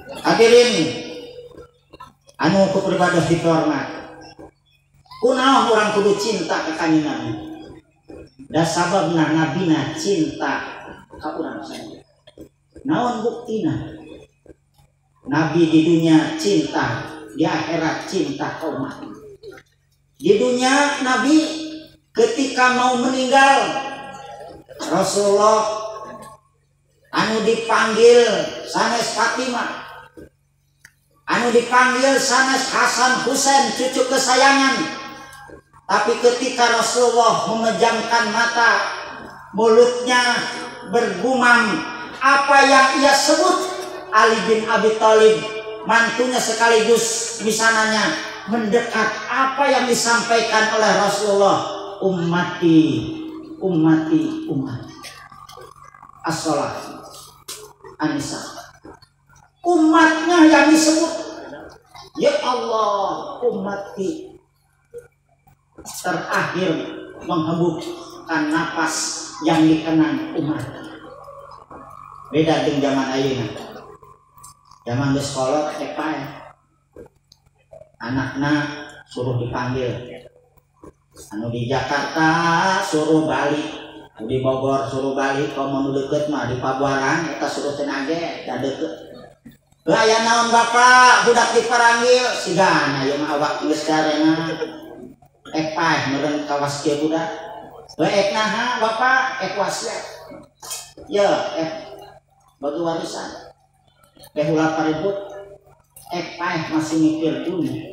Hadirin anu kupribados dihormat, kunaon orang kudu cinta ka kanjeng Nabi? Da sababna nabina cinta ka urang sadaya. Naon buktina? Nabi di dunia cinta, di akhirat cinta ka umat. Di dunia Nabi ketika mau meninggal, Rasulullah anu dipanggil sanes Fatimah, anu dipanggil sanes Hasan Husain cucu kesayangan. Tapi ketika Rasulullah memejamkan mata, mulutnya bergumam apa yang ia sebut, Ali bin Abi Thalib mantunya sekaligus misananya mendekat apa yang disampaikan oleh Rasulullah, ummati ummati ummati as-shalah an-nisa. Umatnya yang disebut, ya Allah ummati. Terakhir menghembuskan napas yang dikenang umat. Beda dengan zaman ayeuna. Zaman geus kolot pae. Anakna suruh dipanggil. Anu di Jakarta suruh balik, anu di Bogor suruh balik, kalau mau deket mah di Pabuaran eta suruh tenage da deket. Aya naon bapak budak dipanggil sigana ieu mah awak geus garena. Pae meureun kawas kieu budak. Baik naha bapak wasiat. Ya bagi warisan. Ulah paribut pae masih mikir dunia.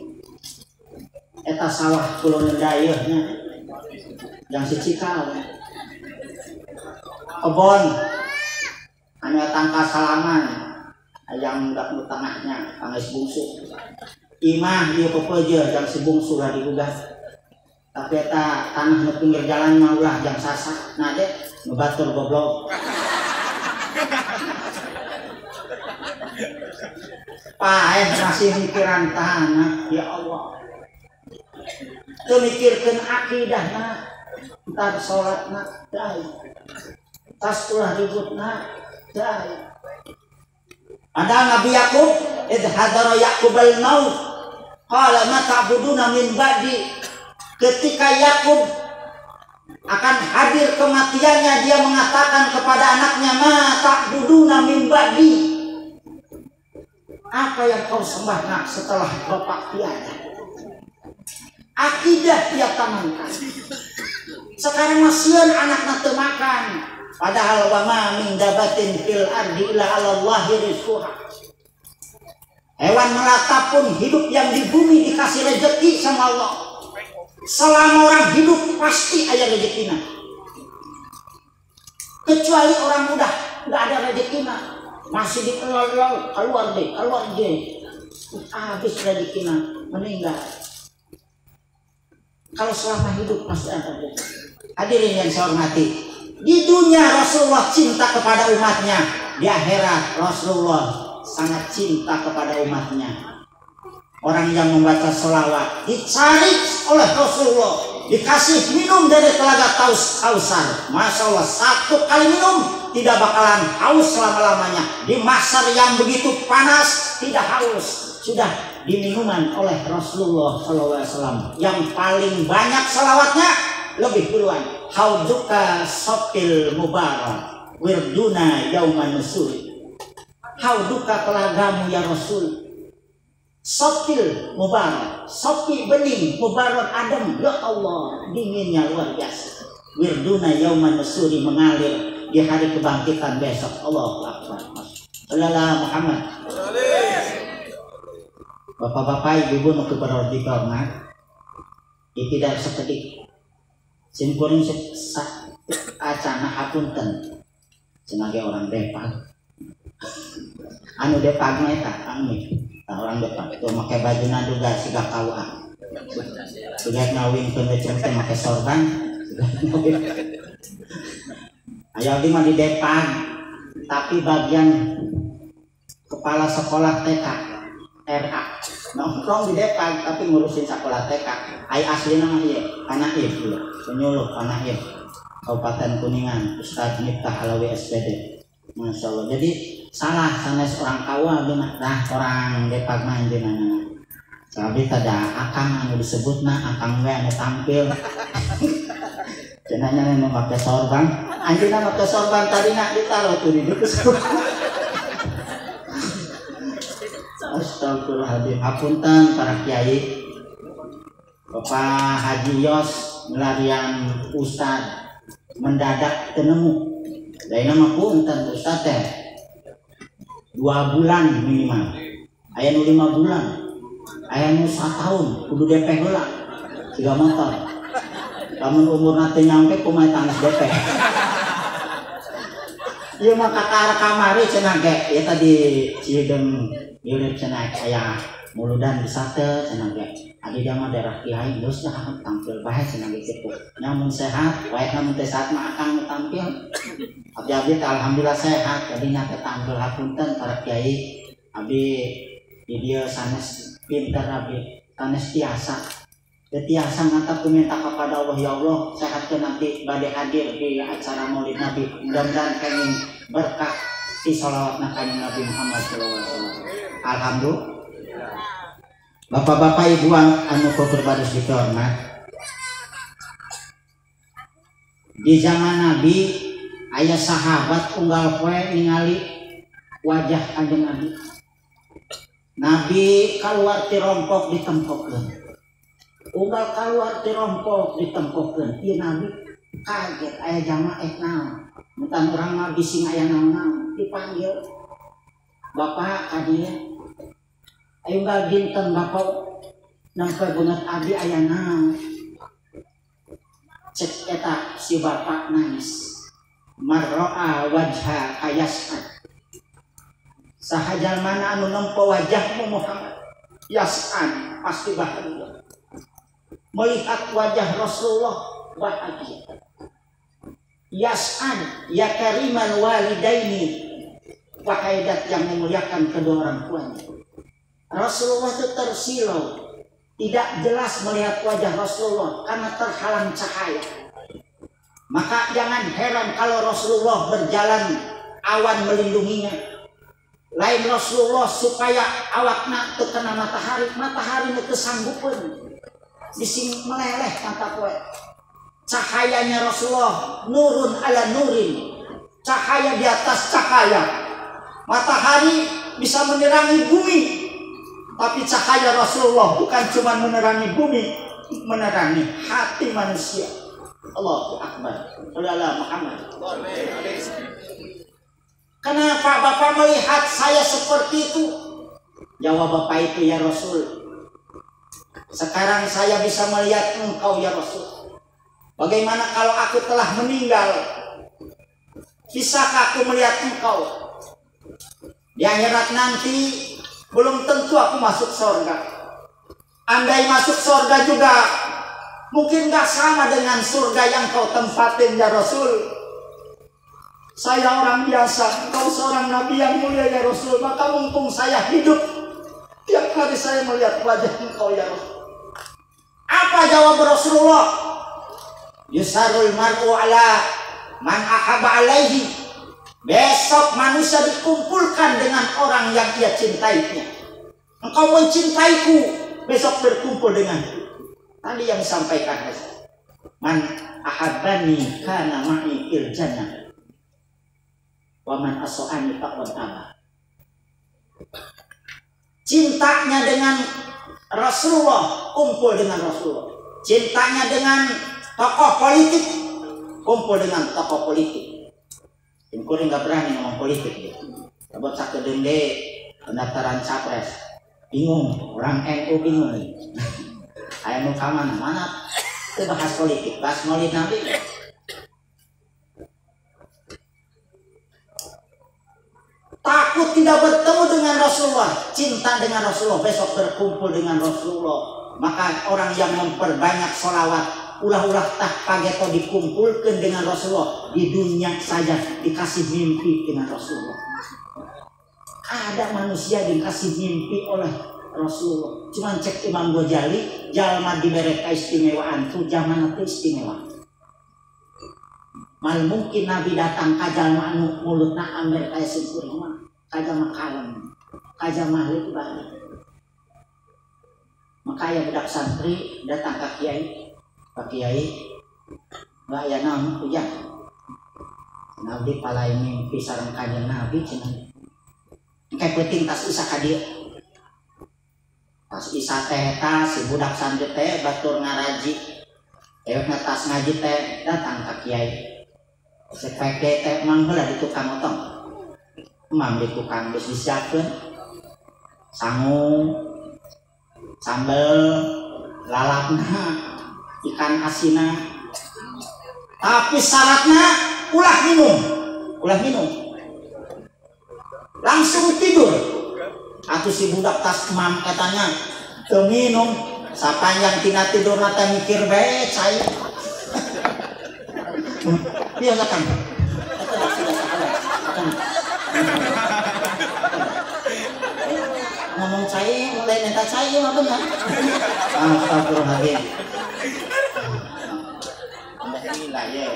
Eta sawah kulon dayeuna yang sicikal. Kebon anu tangka salaman yang budak nu tengahnya pangis bungsu. Imah ieu pepeuje yang si bungsu lah digugah. Tapi eta tanah nu pinggir jalan mah ulah jang sasak. Nah deh nu batur goblok. Paeh masih mikiran tanah, ya Allah. Teu mikirkeun akidahna, entar salatna dai. Tas ulah ributna dai. Ada Nabi Yakub, id hadara Yakub al-maut, qala ma ta'buduna min ba'di. Ketika Yakub akan hadir kematiannya, dia mengatakan kepada anaknya, ma ta'buduna min ba'di. Apa yang kau sembah nak setelah bapak tiada? Akidah dia tanamkan. Sekarang masieun anakna teu makan. Padahal wa ma min dabatin fil ardi illa 'ala Allahi rizquha. Hewan melata pun hidup yang di bumi dikasih rezeki sama Allah. Selama orang hidup pasti ada rezekina. Kecuali orang muda nggak ada rezekina, masih dikeluar keluar deh, habis rezekina meninggal. Kalau selama hidup pasti ada rezeki. Hadirin yang saya hormati, di dunia Rasulullah cinta kepada umatnya, di akhirat Rasulullah sangat cinta kepada umatnya. Orang yang membaca sholawat dicari oleh Rasulullah, dikasih minum dari telaga Kausar. Masya Allah, satu kali minum tidak bakalan haus selama-lamanya. Di masar yang begitu panas tidak haus, sudah diminuman oleh Rasulullah SAW. Yang paling banyak sholawatnya lebih duluan, hauduka sopil mubarak wirduna yauman nusul. Hauduka telagamu ya Rasul, sopil mubarak, sopi bening, mubarak adem, ya Allah, dinginnya luar biasa. Wirduna yauman nusuri, mengalir di hari kebangkitan besok. Allahu Akbar. Sallallahu Muhammad. Bapak-bapak, ibu nu berordi hormat, tidak sekedik simpuring acana hapunten sebagai orang Depag. Anu Depag mah eta kami. Orang Depag itu pakai baju juga siga kawaan. Sudah ngawin ke ngecem pakai sorban. Ayo di mah di Depag, tapi bagian kepala sekolah TK RA nongkrong di Depag tapi ngurusin sekolah TK. Ai asli nama ieu Panaif dulu, penyuluh Panaif Kabupaten Kuningan, Ustaz Miftah Alawi SPD. Masya Allah. Jadi salah sanes orang kawa gimana dah orang depak main gimana tapi tada akang anu disebutna akang we anu tampil cenanya memang pakai sorban anjeunna pakai sorban tadi nak ditaruh tuh di dieu Astagfirullahaladzim. Hapunten para kiai Bapak Haji Yos melarian Ustad mendadak tenemu dari nama punten Ustad teh 2 bulan minimal aya nu 5 bulan aya nu 1 tahun kudu DP heula 3 motor lamun umurna teu nyampe kumaha tangis DP ieu mah kakara kamari cenah ge ieu tadi Cideung ieu cenah aya muludan bisa teh cenah ge adi dia mah daerah kiai geus dah tampil bae cenah ge kitu nyamun sehat wae namun teh saat mah akang tampil abdi alhamdulillah sehat jadi nya teh tampil hapunten para kiai abdi di dieu sanes pinter abdi sanes tiasa tiasa ngantap minta kepada Allah ya Allah sehatkeun nanti bade hadir di acara Maulid Nabi mudah-mudahan kenging berkah di sholawatna kanjeng Nabi Muhammad sallallahu alaihi wasallam. Alhamdulillah. Bapak-bapak ibu anu berbaris dihormat. Di zaman Nabi aya sahabat unggal poe ningali wajah kanjeng Nabi. Nabi keluar ti rompok ditempokkeun. Unggal keluar ti rompok ditempokkeun. Ieu Nabi kaget aya jamaah naon. Mutan urang mah bising aya naon-naon dipanggil. Bapak kadieu ayo unggal dinten bapak nangka beungeut abdi aya naon. Cek eta si bapak nangis. Marro'a wajha kayas'ad. Saha jalmana anu nempo wajahmu Muhammad yas'ad pasti bahagia. Melihat wajah Rasulullah bahagia. Yas'ad ya kariman walidaini, wahai dat yang memuliakan kedua orang tuanya. Rasulullah itu tersilau, tidak jelas melihat wajah Rasulullah karena terhalang cahaya. Maka jangan heran kalau Rasulullah berjalan awan melindunginya. Lain Rasulullah supaya awakna terkena matahari, matahari itu sanggupeun dising meleleh mata poe. Cahayanya Rasulullah nurun ala nurin, cahaya di atas cahaya. Matahari bisa menerangi bumi, tapi cahaya Rasulullah bukan cuma menerangi bumi, menerangi hati manusia. Allahu Akbar. Sallallahu Muhammad. Kenapa Bapak melihat saya seperti itu? Jawab Bapak itu, ya Rasul, sekarang saya bisa melihat engkau ya Rasul. Bagaimana kalau aku telah meninggal? Bisakah aku melihat engkau? Di akhirat nanti belum tentu aku masuk surga. Andai masuk surga juga mungkin gak sama dengan surga yang kau tempatin ya Rasul. Saya orang biasa, kau seorang nabi yang mulia ya Rasul. Maka mumpung saya hidup, tiap kali saya melihat wajah engkau ya Rasul. Apa jawab Rasulullah? Yusarul mar'u ala man ahaba alaihi. Besok manusia dikumpulkan dengan orang yang ia cintainya. Engkau mencintaiku, besok berkumpul denganku. Tadi yang disampaikan man ahabbani kana ma'i fil jannah wa man aso'ani faqad aba. Cintanya dengan Rasulullah, kumpul dengan Rasulullah. Cintanya dengan tokoh politik, kumpul dengan tokoh politik. Kuring nggak berani ngomong politik ya. Sebab sakedeung deui pendaftaran capres, bingung, orang NU bingung nih. Aya nu ka mana teu bahas politik, bahas Maulid Nabi. Takut tidak bertemu dengan Rasulullah, cinta dengan Rasulullah, besok berkumpul dengan Rasulullah. Maka orang yang memperbanyak sholawat, ulah-ulah tak pageto dikumpulkan dengan Rasulullah. Di dunia saja dikasih mimpi dengan Rasulullah. Ada manusia dikasih mimpi oleh Rasulullah. Cuman cek Imam Ghazali, jalma diberi keistimewaan itu zaman itu istimewa. Mal mungkin Nabi datang ke jalma anu mulutna amber kaya seueur mah. kaja makalem, kaja mahli balik. Maka ya budak santri datang ke kiai, Pak Kiai, nggak ya naon hujan. Nabi palai mimpi sareng kanjeng Nabi cenah. Kayak penting tas isa ka dieu. Tas isa teh si budak santri teh batur ngaraji. Ewek tas ngaji teh datang ka kiai. Sepeke teh mang heula di tukang otong. Mang di tukang geus disiapkeun. Sangu, sambel, lalapna, ikan asina. Tapi syaratnya ulah minum. Langsung tidur. Atuh si budak tas mam katanya teu minum, sapanjang tina tidur teh mikir bae cai. Biasa kan. Ngomong cai mulai neta cai mah bener. Astagfirullahaladzim. Alhamdulillah ya.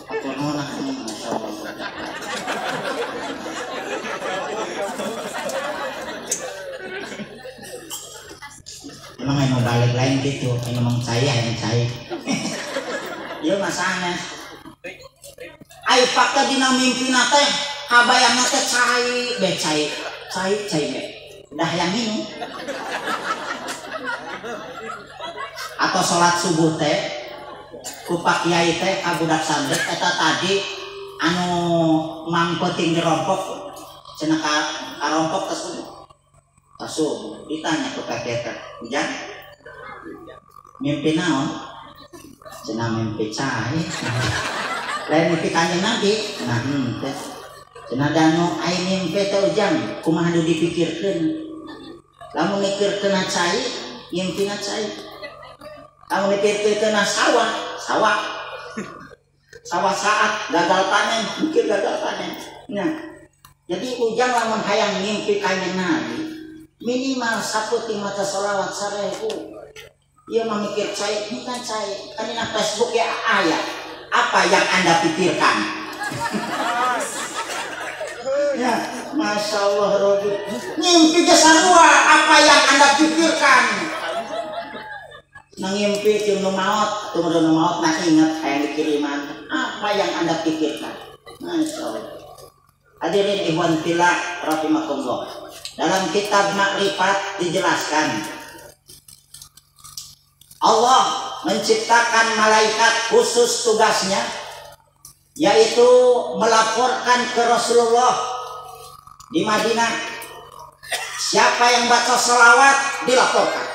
Aku nona ini masyaallah. Emang mau balik lain gitu, ngomong saya yang cai. Iya masanya. Ai fakta dina mimpi nate kabayang nate cai be. Dah yang minum. Atau sholat subuh teh ku Pak Kiai teh ka budak santri eta tadi anu mangpeting dirompok cenah ka rompok tasubuh ditanya ku Pak Kiai teh hujan mimpi naon cenah mimpi cai lain mimpi kanjeng Nabi nah teh cenah danu ai mimpi teh hujan kumaha nu dipikirkeun lamun mikirkeun cai mimpina cai lamun mikirkeun sawah saat gagal panen mikir gagal panen nah jadi ujang lamun hayang ngimpi kanjeng Nabi minimal saputing maca sholawat 1000 ieu mah mikir cai bukan cai kan dina Facebook ya aya apa yang Anda pikirkan ya Masya Allah Robi ngimpi ge sarua apa yang Anda pikirkan ngimpi jeung nu maot tumuju nu maot nah inget hayang dikiriman apa yang Anda pikirkan Masya Allah. Hadirin ikhwan fillah rahimakumullah, dalam kitab Makrifat dijelaskan Allah menciptakan malaikat khusus tugasnya yaitu melaporkan ke Rasulullah di Madinah. Siapa yang baca sholawat dilaporkan,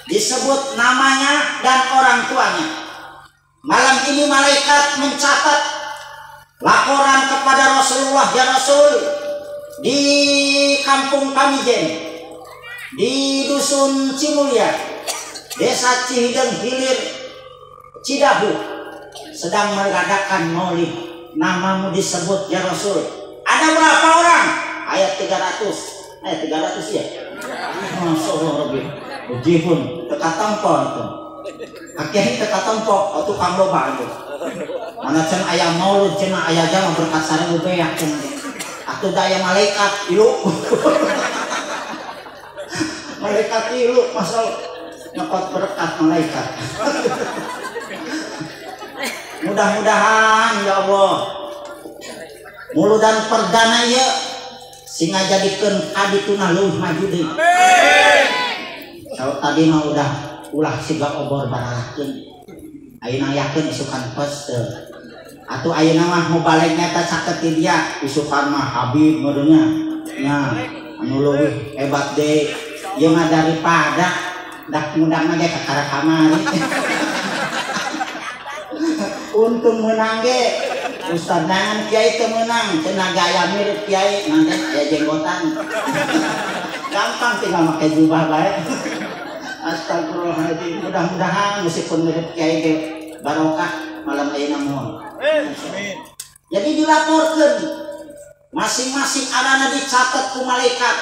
disebut namanya dan orang tuanya. Malam ini malaikat mencatat laporan kepada Rasulullah, ya Rasul, di kampung Pamijen, di dusun Cimulya, desa Cihideng Hilir Cidahu, sedang mengadakan maulid. Namamu disebut, ya Rasul. Ada berapa orang? Ayat 300. Ayat 300 ya. Masya Allah Rabbi. Ujihun teka tampol itu. Akhirnya teka tampol itu kang loba itu. Mana cen ayam maulid cen ayah jama berkat sareng beak cen. Atuh daya malaikat ilu. Malaikat ilu masal nyokot berkat malaikat. Mudah-mudahan ya Allah muludan perdana ya singa jadikeun kadituna leuwih maju deui. Kalau tadi mah ulah siga obor baralakeun. Ayeuna yakeun isukan poster. Atuh ayeuna mah mau balik nyata sakeut dia isukan mah Habib modenya. Nya anu leuwih hebat deui. Ieu mah daripada dak ngundang ge ka kara kamari. Untung menang ge Ustaz nangan kiai teu meunang cenah gaya mirip kiai nanti aya jenggotan. Gampang tinggal make jubah bae. Astagfirullahaladzim. Mudah-mudahan meskipun mirip kiai ge barokah malam ayeuna moal. Amin. Jadi dilaporkeun masing-masing anana dicatat ku malaikat.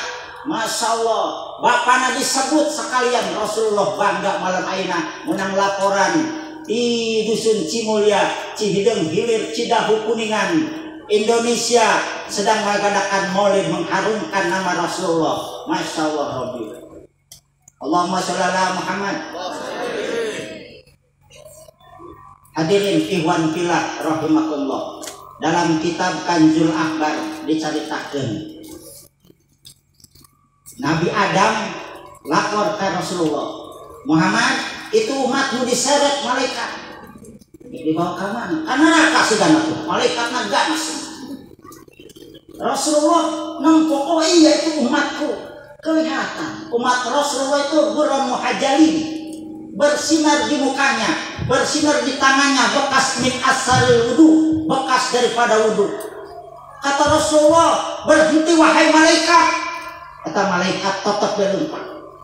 Masya Allah, bapana disebut sekalian. Rasulullah bangga malam ayeuna menang laporan di dusun Cimulya, Cihideng Hilir Cidahu Kuningan. Indonesia sedang mengadakan maulid mengharumkan nama Rasulullah. Masya Allah Rabbi. Allahumma sholli ala Muhammad. Hadirin ikhwan fillah rahimakumullah. Dalam kitab Kanzul Akbar diceritakan Nabi Adam lapor ke Rasulullah, Muhammad, itu umatmu diseret malaikat. Dibawa ke mana? Karena neraka sudah masuk. Malaikat ganas. Rasulullah nempok, oh iya itu umatku. Kelihatan umat Rasulullah itu buron muhajalin, bersinar di mukanya, bersinar di tangannya, bekas min asaril wudu, bekas daripada wudu. Kata Rasulullah, berhenti wahai malaikat. Kata malaikat tetap berlupa,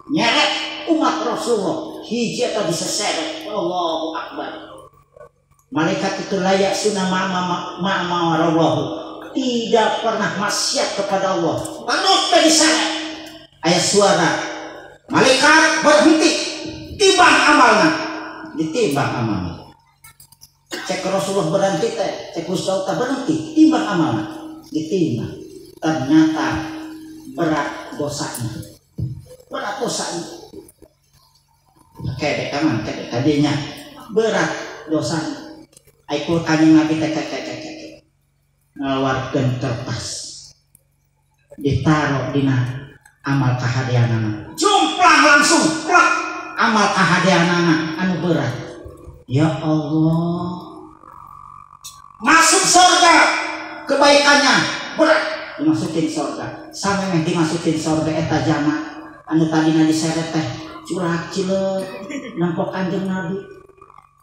nyeret umat Rasulullah hiji atau bisa seret. Allahu Akbar. Malaikat itu layak sunnah ma'amawarallahu, tidak pernah maksiat kepada Allah, terus diseret. Ayat suara malaikat berhenti, timbang amalnya, ditimbang amalnya. Cek Rasulullah berhenti teh, cek Ustaz berhenti, timbang amalnya, ditimbang. Ternyata berat dosanya, berat dosanya. Kayak kaman, kayak tadinya berat dosanya. Aikul kanjeng Nabi teh ngeluarkeun kertas, ditaruh dina amal kahadianana, jumplang langsung plak amal kahadianana anu berat. Ya Allah, masuk surga kebaikannya berat, dimasukin surga. Sampai yang dimasukin surga eta jama anu tadina diseret teh curah cileuk nampok kanjeng Nabi.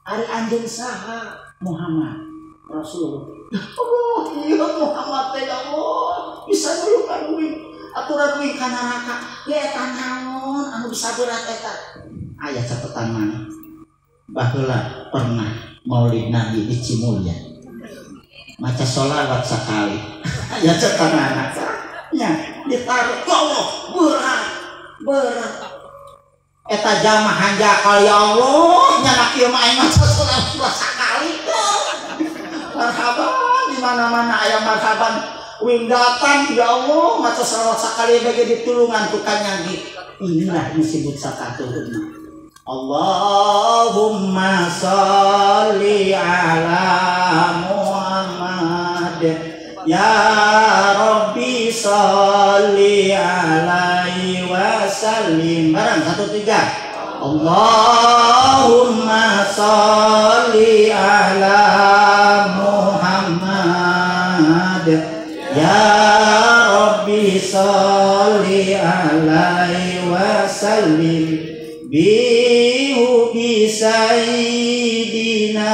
Ari anjeun saha? Muhammad Rasulullah. Allah, iya Muhammad teh Allah bisa nulukan uing aturan uing ka neraka. Ya eta naon anu bisa berat eta? Aya catatan mana? Baheula pernah maulid Nabi di Cimulya. Maca sholawat sakali. Aya catatan nya ditaruh. Ya Allah, berat. Eta jamaah hanja kali Allah nya kieu mah aing maca sholawat sakali. Marhaban di mana-mana aya marhaban wing datang ya Allah maca sholawat sakali bage ditulungan ku kanyangi. Inilah disebut sakatuhna. Allahumma sholli ala Muhammad ya Rabbi sholli alaihi wasallim. Barang 1 3. Allahumma sholli ala Muhammad ya Rabbi sholli alaihi wasallim bi sayyidina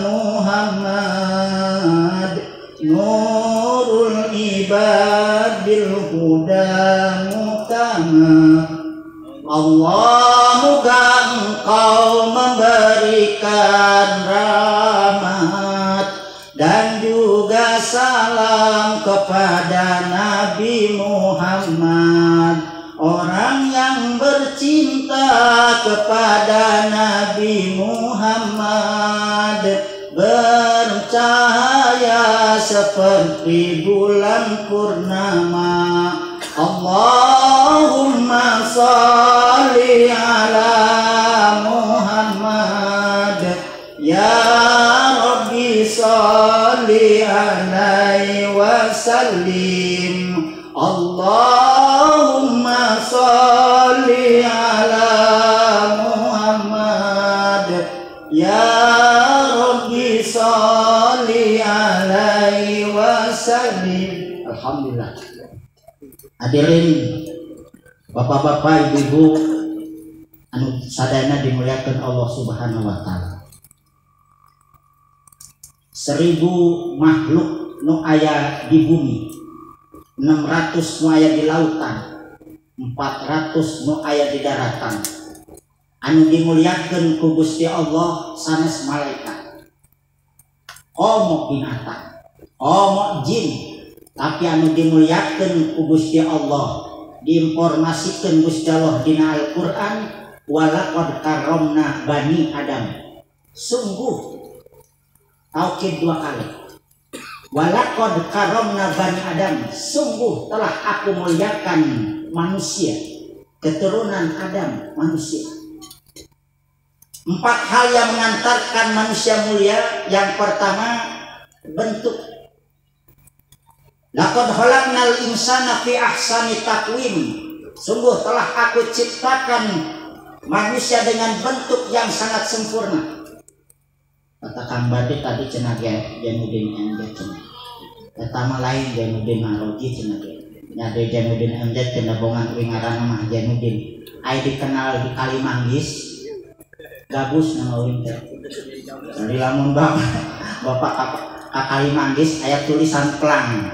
Muhammad nurul ibadil huda mutama. Allah, moga Engkau memberikan rahmat dan juga salam kepada Nabi Muhammad, orang yang bercinta kepada Nabi Muhammad, bercahaya seperti bulan purnama. Allahumma sholli ala Muhammad ya Rabbi sholli alaihi wasallim. Allahumma sholli ala Muhammad ya Rabbi sholli alaihi wasallim. Alhamdulillah. Hadirin bapak-bapak, ibu-ibu anu sadayana dimuliakan Allah Subhanahu wa taala. 1000 makhluk nu aya di bumi, 600 nu aya di lautan, 400 nu aya di daratan. Anu dimuliakan ku Gusti Allah sanes malaikat, omok binatang, omok jin. Tapi anu dimuliakan ku Gusti Allah, diinformasikan Gusti Allah dina Al-Qur'an, walaqad karramna bani Adam. Sungguh taukid 2 kali. Walaqad karramna bani Adam, sungguh telah aku muliakan manusia, keturunan Adam, manusia. 4 hal yang mengantarkan manusia mulia. Yang pertama, bentuk. Laqad khalaqnal insana fi ahsani taqwim, sungguh telah aku ciptakan manusia dengan bentuk yang sangat sempurna. Kata Kang Badut tadi cenah Jainuddin MZ cenah. Pertama lain Jainuddin Maroji cenah ge. Nya de Jainuddin MZ cenah bongan kuwi ngaranna mah Jainuddin. Ai dikenal di Kalimanggis. Gabus nama ulin teh. Dari lamun Bapak ka Kalimanggis aya tulisan pelang.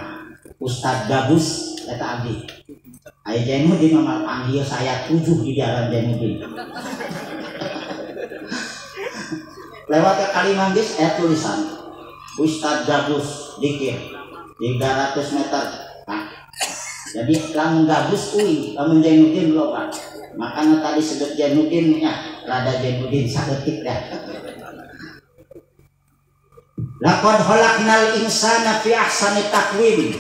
Ustad Gabus eta abdi. Ai Jainuddin mah panggil saya 7 di jalan Jainuddin. Lewat ke Kalimanggis tulisan Ustad Gabus dikir 300 meter. Nah, jadi lamun Gabus uing, lamun Jainuddin loba. Makanya tadi sebut Jainuddin ya, rada Jainuddin saeutik dah. Laqad khalaqnal insana fi ahsani taqwim,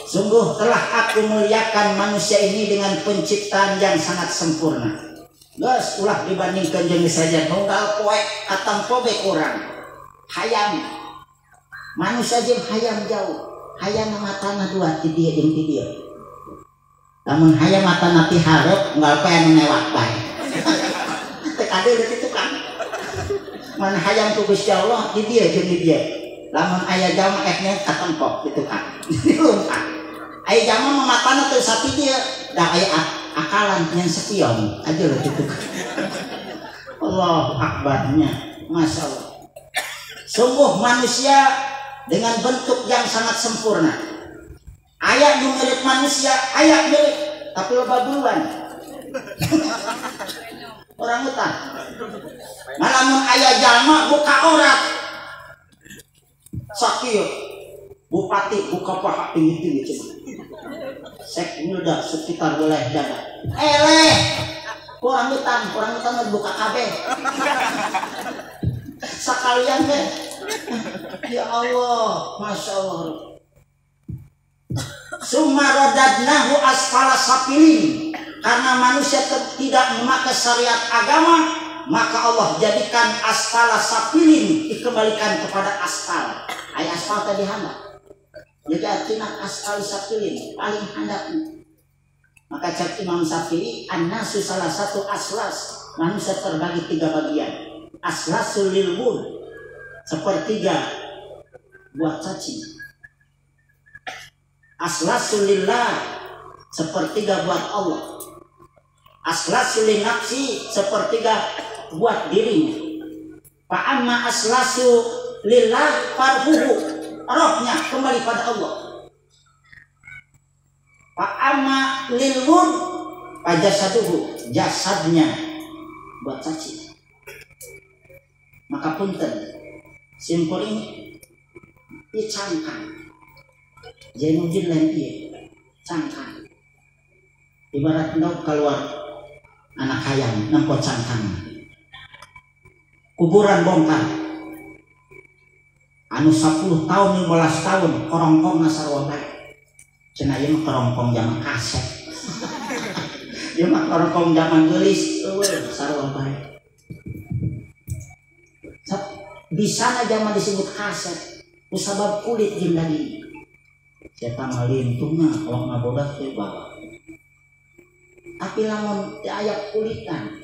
sungguh telah aku muliakan manusia ini dengan penciptaan yang sangat sempurna. Gas ulah dibandingkan jeung saja nunggal poe atang pobe kurang. Hayam. Manusia jeung hayam jauh. Hayam matana 2 ti dieu jeung ti dieu. Lamun hayam matana ti hareup unggal poe anu newak bae. Teu kade kitu kan. Man hayam ku Gusti Allah di dieu jeung di dieu. Lamun aya jalma eknya katempok kitu kan. Dilumpat. Aya jalma matana teu sati dieu, da aya akalan yang sepion aja loh gitu. Allah akbarnya, masya Allah. Sungguh manusia dengan bentuk yang sangat sempurna. Ayak mirip manusia, ayak mirip, tapi loba duluan. Orang hutan. Malamun ayah jalma buka orat. Sakit. Bupati buka paha tinggi-tinggi cuma. Sek nyudah sekitar wilayah jaga. Orang hutan buka kabeh. Sekalian deh. Ya Allah, masya Allah. Summa radadnahu asfala safilin. Karena manusia tidak memakai syariat agama, maka Allah jadikan asfala safilin dikembalikan kepada asfal. Ay asfal tadi handap. Jadi artinya asfal safilin paling handap. Maka cak Imam Syafi'i, an-nasu salah satu aslas, manusia terbagi 3 bagian. Aslasul lilbun, sepertiga buat cacing. Aslasul lillah, sepertiga buat Allah. Aslasul linafsi, sepertiga buat dirinya. Fa'amma aslasu lillah farhuhu, rohnya kembali pada Allah. Fa'amma lilwun pajasaduhu, jasadnya buat cacing. Maka punten simpul ini cangkang. Jainuddin lain dia cangkang. Ibarat ndau keluar anak hayam nampo cangkang. Kuburan bongkar. Anu 10 tahun 15 tahun korongkong sarua bae. Cenah ieu mah korongkong zaman kaset. Ieu mah korongkong zaman geulis eueuh sarua bae. Bisa aja mah disebut kaset. Kusabab kulit jeung daging. Eta mah lintungna kalau ngabodas teh bawa. Tapi lamun aya kulitan